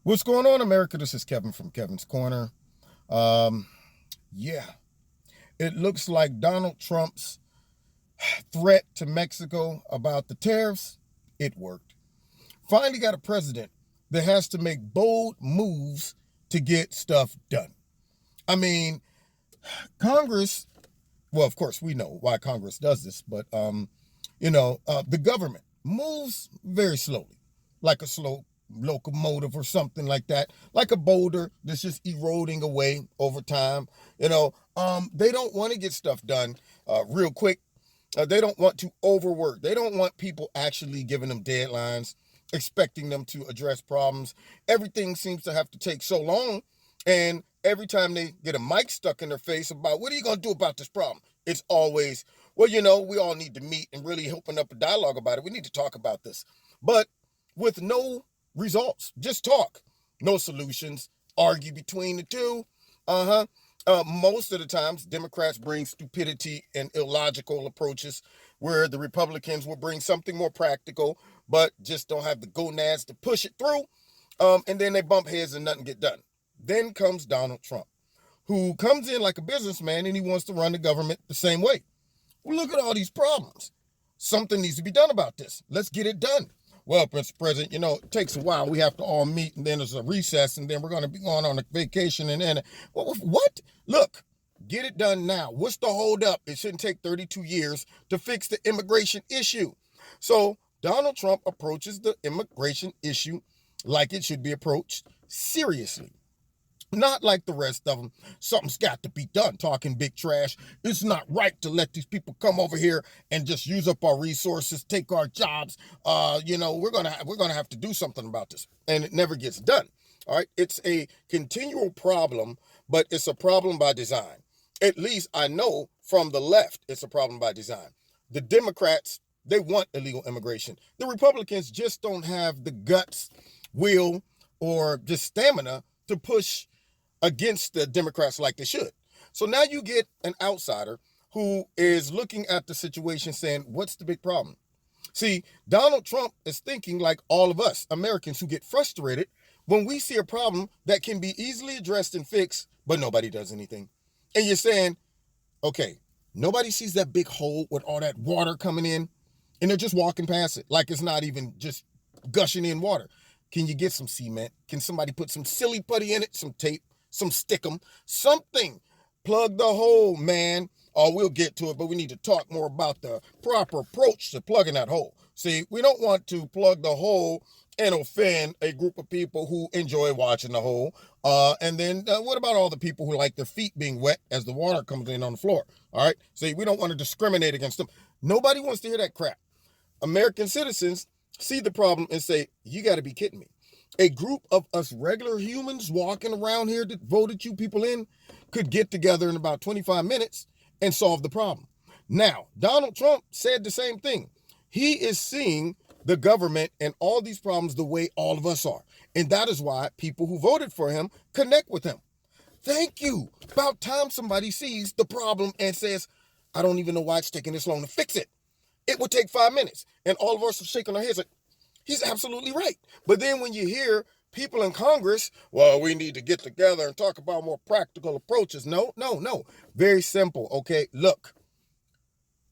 What's going on, America? This is Kevin from Kevin's Corner. Um, yeah, it looks like Donald Trump's threat to Mexico about the tariffs, it worked. Finally got a president that has to make bold moves to get stuff done. I mean, Congress, well, of course, we know why Congress does this, but, the government moves very slowly, like a slow locomotive or something like that, like a boulder that's just eroding away over time. They don't want to get stuff done real quick. They don't want to overwork. They don't want people actually giving them deadlines, expecting them to address problems. Everything seems to have to take so long. And every time they get a mic stuck in their face about what are you going to do about this problem, it's always, well, we all need to meet and really open up a dialogue about it. We need to talk about this. But with no results, just talk, no solutions, argue between the two. Most of the times, Democrats bring stupidity and illogical approaches, where the Republicans will bring something more practical, but just don't have the gonads to push it through. And then they bump heads and nothing get done. Then comes Donald Trump, who comes in like a businessman and he wants to run the government the same way. Well, look at all these problems. Something needs to be done about this. Let's get it done. Well, Mr. President, it takes a while. We have to all meet, and then there's a recess, and then we're going to be going on a vacation, and then, what? Look, get it done now. What's the holdup? It shouldn't take 32 years to fix the immigration issue. So Donald Trump approaches the immigration issue like it should be approached seriously. Not like the rest of them. Something's got to be done, talking big trash. It's not right to let these people come over here and just use up our resources, take our jobs. We're gonna have to do something about this. And it never gets done. All right. It's a continual problem, but it's a problem by design. At least I know from the left, it's a problem by design. The Democrats, they want illegal immigration. The Republicans just don't have the guts, will, or just stamina to push against the Democrats like they should. So now you get an outsider who is looking at the situation saying, what's the big problem? See, Donald Trump is thinking like all of us Americans who get frustrated when we see a problem that can be easily addressed and fixed, but nobody does anything. And you're saying, okay, nobody sees that big hole with all that water coming in, and they're just walking past it like it's not even just gushing in water. Can you get some cement? Can somebody put some silly putty in it, some tape, some stickum, something? Plug the hole, man. Or we'll get to it, but we need to talk more about the proper approach to plugging that hole. See, we don't want to plug the hole and offend a group of people who enjoy watching the hole. And then what about all the people who like their feet being wet as the water comes in on the floor? All right. See, we don't want to discriminate against them. Nobody wants to hear that crap. American citizens see the problem and say, you got to be kidding me. A group of us regular humans walking around here that voted you people in could get together in about 25 minutes and solve the problem. Now, Donald Trump said the same thing. He is seeing the government and all these problems the way all of us are. And that is why people who voted for him connect with him. Thank you. About time somebody sees the problem and says, I don't even know why it's taking this long to fix it. It would take 5 minutes. And all of us are shaking our heads like, he's absolutely right. But then when you hear people in Congress, well, we need to get together and talk about more practical approaches. No. Very simple, okay? Look,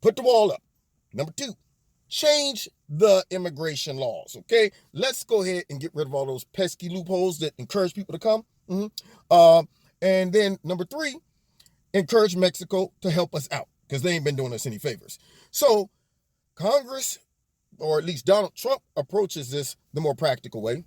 put the wall up. Number 2, change the immigration laws, okay? Let's go ahead and get rid of all those pesky loopholes that encourage people to come. And then number 3, encourage Mexico to help us out because they ain't been doing us any favors. So Congress, or at least Donald Trump, approaches this the more practical way.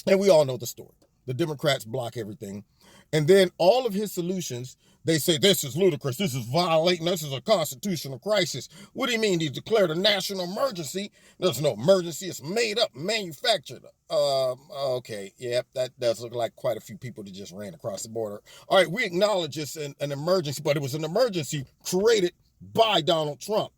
And we all know the story. The Democrats block everything. And then all of his solutions, they say, this is ludicrous. This is violating. This is a constitutional crisis. What do you mean? He declared a national emergency? There's no emergency. It's made up, manufactured. Okay. Yep. That does look like quite a few people that just ran across the border. All right. We acknowledge it's an emergency, but it was an emergency created by Donald Trump.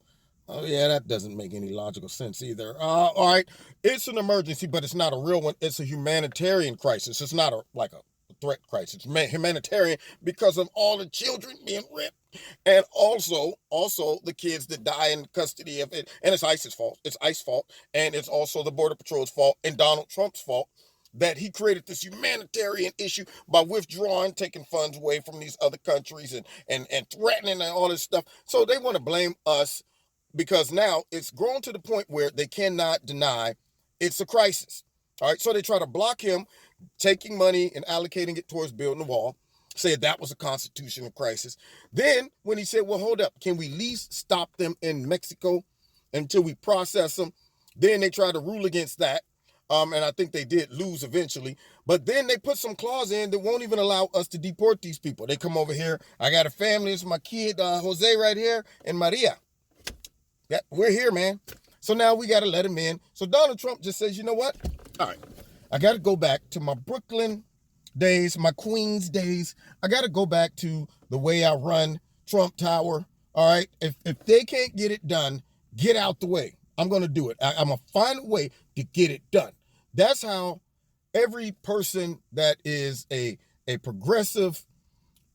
Oh, yeah, that doesn't make any logical sense either. All right, it's an emergency, but it's not a real one. It's a humanitarian crisis. It's not like a threat crisis. It's humanitarian because of all the children being ripped, and also the kids that die in custody of it. And it's ICE's fault. It's ICE's fault, and it's also the Border Patrol's fault and Donald Trump's fault that he created this humanitarian issue by withdrawing, taking funds away from these other countries and threatening and all this stuff. So they want to blame us because now it's grown to the point where they cannot deny it's a crisis. All right, so they try to block him taking money and allocating it towards building the wall, said that was a constitutional crisis. Then when he said, well, hold up, can we at least stop them in Mexico until we process them? Then they tried to rule against that. And I think they did lose eventually. But then they put some clause in that won't even allow us to deport these people. They come over here. I got a family. It's my kid, Jose right here, and Maria. Yeah, we're here, man. So now we got to let him in. So Donald Trump just says, you know what? All right, I got to go back to my Brooklyn days, my Queens days. I got to go back to the way I run Trump Tower. All right, if they can't get it done, get out the way. I'm going to do it. I'm going to find a way to get it done. That's how every person that is a progressive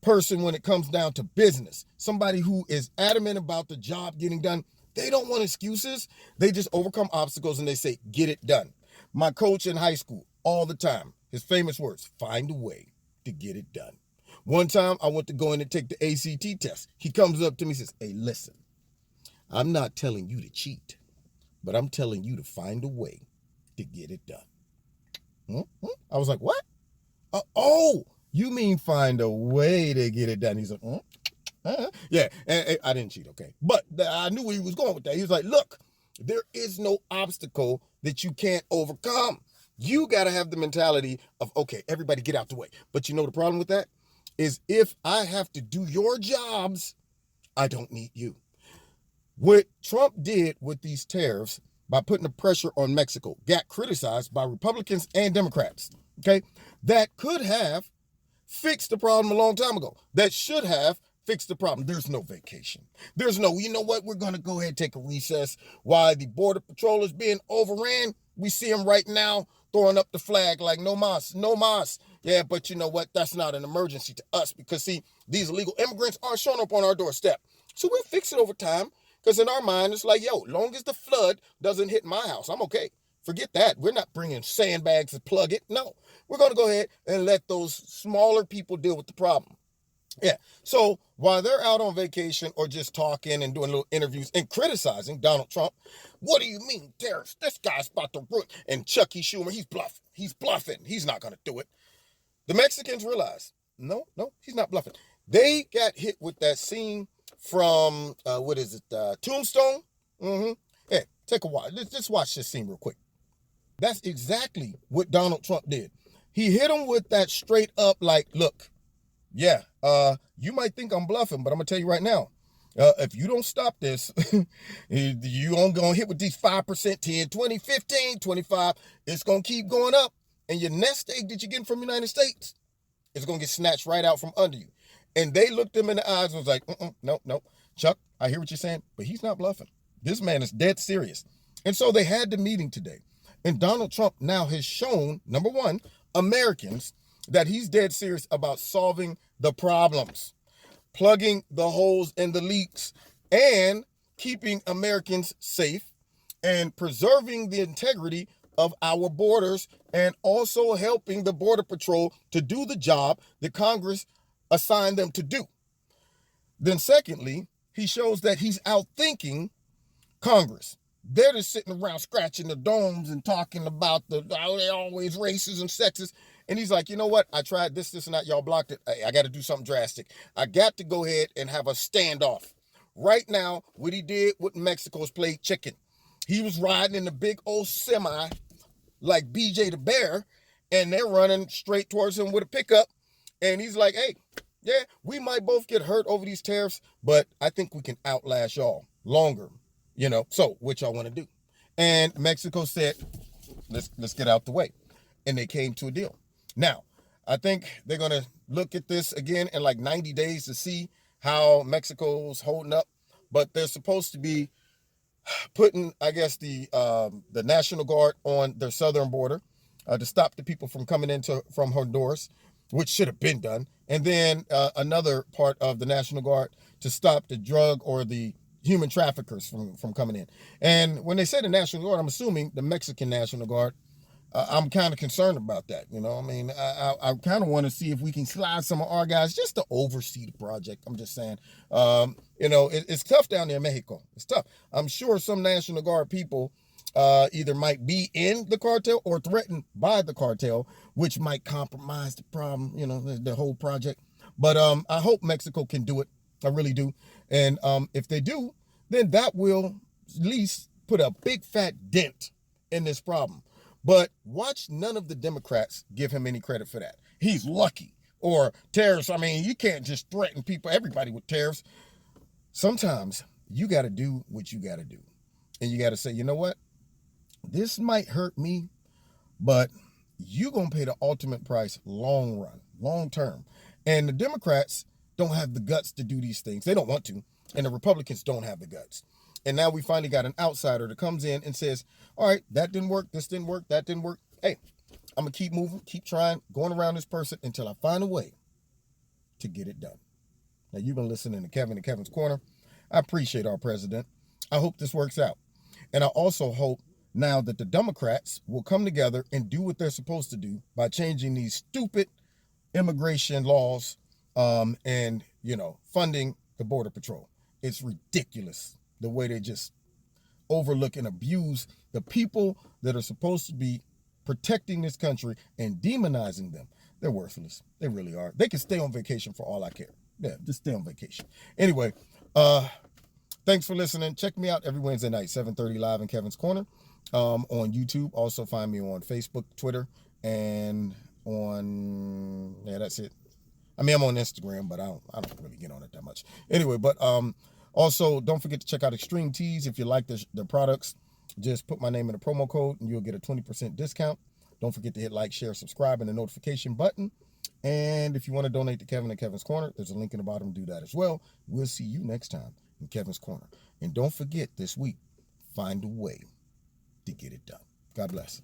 person when it comes down to business, somebody who is adamant about the job getting done, they don't want excuses. They just overcome obstacles and they say, get it done. My coach in high school, all the time, his famous words, find a way to get it done. One time I went to go in and take the ACT test. He comes up to me and says, hey, listen, I'm not telling you to cheat, but I'm telling you to find a way to get it done. I was like, what? Oh, you mean find a way to get it done? He's like, yeah, and I didn't cheat, okay. But I knew where he was going with that. He was like, look, there is no obstacle that you can't overcome. You got to have the mentality of, okay, everybody get out the way. But you know the problem with that is if I have to do your jobs, I don't need you. What Trump did with these tariffs by putting the pressure on Mexico got criticized by Republicans and Democrats, okay? That could have fixed the problem a long time ago. That should have fixed the problem. There's no vacation. There's no, you know what, we're going to go ahead and take a recess while the Border Patrol is being overran. We see them right now throwing up the flag like no mas, no mas. Yeah, but you know what? That's not an emergency to us because, see, these illegal immigrants are showing up on our doorstep. So we'll fix it over time. Because in our mind, it's like, yo, long as the flood doesn't hit my house, I'm okay. Forget that. We're not bringing sandbags to plug it. No, we're going to go ahead and let those smaller people deal with the problem. Yeah. So while they're out on vacation or just talking and doing little interviews and criticizing Donald Trump, what do you mean tariffs? This guy's about to ruin. And Chucky Schumer, he's bluffing. He's bluffing. He's not going to do it. The Mexicans realize, no, he's not bluffing. They got hit with that scene from, Tombstone? Yeah, take a watch. Let's watch this scene real quick. That's exactly what Donald Trump did. He hit him with that straight up like, look, yeah, you might think I'm bluffing, but I'm going to tell you right now, if you don't stop this, you only going to hit with these 5%, 10, 20, 15, 25. It's going to keep going up. And your nest egg that you're getting from the United States is going to get snatched right out from under you. And they looked him in the eyes and was like, no. Chuck, I hear what you're saying, but he's not bluffing. This man is dead serious. And so they had the meeting today. And Donald Trump now has shown, number one, Americans that he's dead serious about solving the problems, plugging the holes and the leaks, and keeping Americans safe and preserving the integrity of our borders and also helping the Border Patrol to do the job that Congress assigned them to do. Then secondly, he shows that he's outthinking Congress. They're just sitting around scratching their domes and talking about how they're always racist and sexist. And he's like, you know what? I tried this, and that. Y'all blocked it. I got to do something drastic. I got to go ahead and have a standoff. Right now, what he did with Mexico is play chicken. He was riding in the big old semi like BJ the Bear, and they're running straight towards him with a pickup. And he's like, hey, yeah, we might both get hurt over these tariffs, but I think we can outlast y'all longer, so what y'all want to do? And Mexico said, let's get out the way. And they came to a deal. Now, I think they're going to look at this again in like 90 days to see how Mexico's holding up. But they're supposed to be putting, I guess, the National Guard on their southern border to stop the people from coming from Honduras, which should have been done. And then another part of the National Guard to stop the drug or the human traffickers from coming in. And when they say the National Guard, I'm assuming the Mexican National Guard, I'm kind of concerned about that. You know, I mean, I kind of want to see if we can slide some of our guys just to oversee the project. I'm just saying, you know, it's tough down there in Mexico. It's tough. I'm sure some National Guard people either might be in the cartel or threatened by the cartel, which might compromise the problem, you know, the whole project. But I hope Mexico can do it. I really do. And if they do, then that will at least put a big fat dent in this problem. But watch none of the Democrats give him any credit for that. He's lucky. Or tariffs. I mean, you can't just threaten people, everybody with tariffs. Sometimes you got to do what you got to do. And you got to say, you know what? This might hurt me, but you're going to pay the ultimate price long run, long term. And the Democrats don't have the guts to do these things. They don't want to. And the Republicans don't have the guts. And now we finally got an outsider that comes in and says, all right, that didn't work. This didn't work. That didn't work. Hey, I'm going to keep moving, keep trying, going around this person until I find a way to get it done. Now, you've been listening to Kevin and Kevin's Corner. I appreciate our president. I hope this works out. And I also hope now that the Democrats will come together and do what they're supposed to do by changing these stupid immigration laws and, you know, funding the Border Patrol. It's ridiculous the way they just overlook and abuse the people that are supposed to be protecting this country and demonizing them. They're worthless. They really are. They can stay on vacation for all I care. Yeah, just stay on vacation. Anyway, thanks for listening. Check me out every Wednesday night, 7:30 live in Kevin's Corner on YouTube. Also find me on Facebook, Twitter, and on, yeah, that's it. I mean, I'm on Instagram, but I don't really get on it that much. Anyway, but also don't forget to check out Extreme Teas if you like the products. Just put my name in the promo code and you'll get a 20% discount. Don't forget to hit like, share, subscribe, and the notification button. And if you want to donate to Kevin and Kevin's Corner, there's a link in the bottom. Do that as well. We'll see you next time in Kevin's Corner. And don't forget this week, find a way to get it done. God bless.